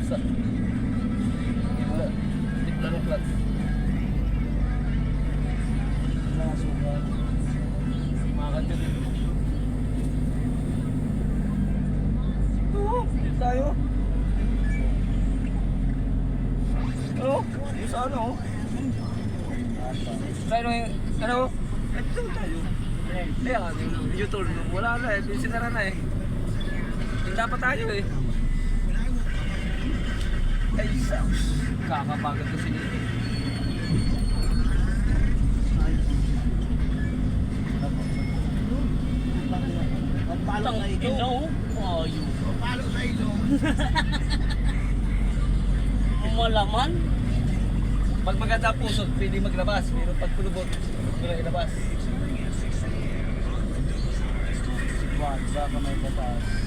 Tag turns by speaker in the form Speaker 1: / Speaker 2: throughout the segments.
Speaker 1: bulsa. Hindi wala. Tipla ng clutch.
Speaker 2: Mga sugal.
Speaker 1: Makakadyo din. Oo, dito tayo. Oo, yung sa ano? Tayo yung, ano? Ito tayo. Kaya, yung tour, wala na eh, sinara na eh. Tinda pa tayo eh. Ay, kakapagod ko sinili.
Speaker 2: Palo sa ilong.
Speaker 3: Ayun.
Speaker 2: Palo sa ilong.
Speaker 3: Malaman.
Speaker 1: Pag maganda ang puso, pwede maglabas. Pero pag kulubot, wala ilabas.
Speaker 2: Wag, baka may batas.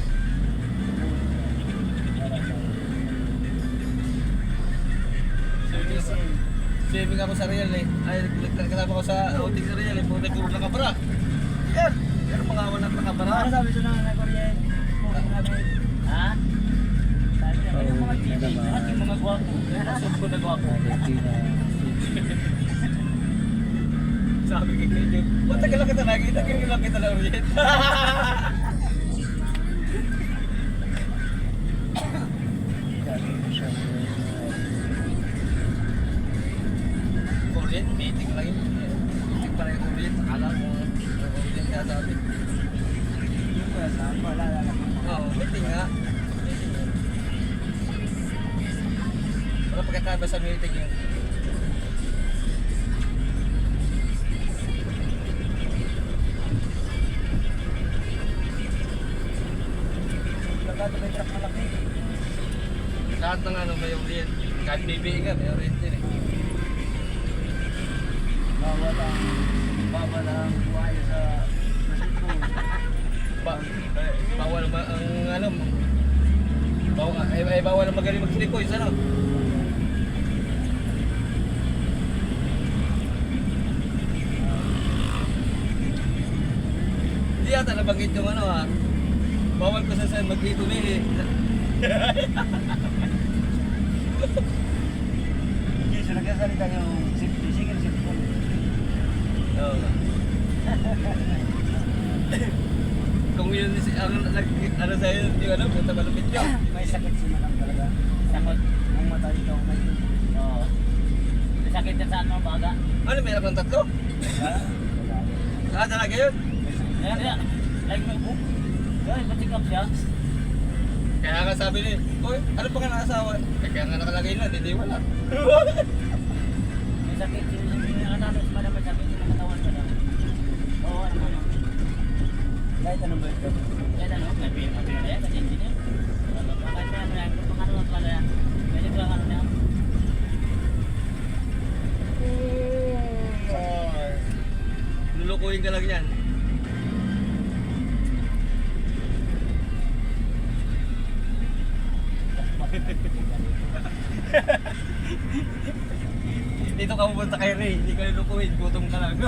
Speaker 1: Swimming ako sa real eh. Ay, nagkakasama ko sa outing sa real eh. Puro nakabara. Yan! Yan ang mga awan ng nakabara.
Speaker 2: Ano sabi sa nang nag-orient?
Speaker 3: Ha? Sabi niya, yung mga TV, at yung mga gwapo. Masok ko na gwapo.
Speaker 1: Sabi kay Kaya, matagal lang kita nakikita, kaya lang kita na orient. Orient, meeting lang yun. Meeting pala yung orient. Akala mo, orient kaya sabi. Oo, meeting nga. Meeting nga. Para pagkatapos sa meeting yun.
Speaker 2: Nagkado may truck malaki.
Speaker 1: Lahat ng ano may orient. Kahit BBA ka, may orient din eh.
Speaker 2: Bawal ang buhay sa Mexico.
Speaker 1: Bawal ba ang ano? Bawal ang magaling mag-slipoy, ano? Hindi yata nabanggit yung ano ha. Bawal ko sa saan mag-itumi eh.
Speaker 2: Hindi sila nagsasalita yung safety. Sige, safety.
Speaker 1: Oo. Kung yun ang ano sa'yo, yung ano, punta malapit yun.
Speaker 2: May sakit si madam talaga.
Speaker 3: Sakot.
Speaker 2: Ang mata ikaw may
Speaker 3: Oo. May sakit yan sa ano, baga.
Speaker 1: Ano, may alam ng tatlo? Talaga yun?
Speaker 3: Yan, yan. Like may book. Yan, ipatik up siya.
Speaker 1: Kaya nga sabi niya, oy, ano pa ka nakasawa? Kaya nga nakalagay na, hindi wala.
Speaker 3: May sakit. Yung nakatanos pa naman sakit. Yung nakatawan pa naman. Oo, ano ano.
Speaker 2: kahit anong balik ka.
Speaker 3: Yan ano, may pinapin na yan kasi hindi niya. Bakit na ano yan, kung ano lang pala yan. Pwede ko lang ano na.
Speaker 1: Lulukuhin ka lang yan. Dito ka pupunta kay Ray, hindi ka lulukuhin, gutom ka lang.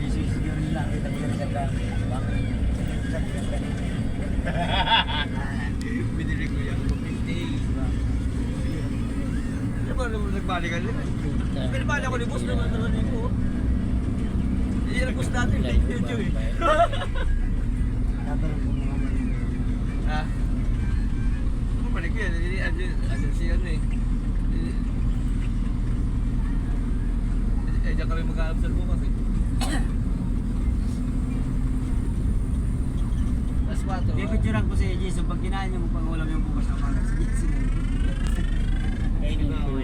Speaker 2: Siguro nila kita ko sa dami.
Speaker 1: Binili ko yan, 50. Di ba nagbalikan nila? Pinabali ako ni boss naman ko. Hindi na boss natin, like video eh.
Speaker 2: Tatanong ko mga mali.
Speaker 1: Ha? Balik ko yan, andyan si ano eh. Diyan kami mag-a-absent bukas eh. Last 4.
Speaker 2: Pipicturean ko si Jason pag kinain niya mo pang ulam yung bukas ng mga sige.
Speaker 3: Kainin mo.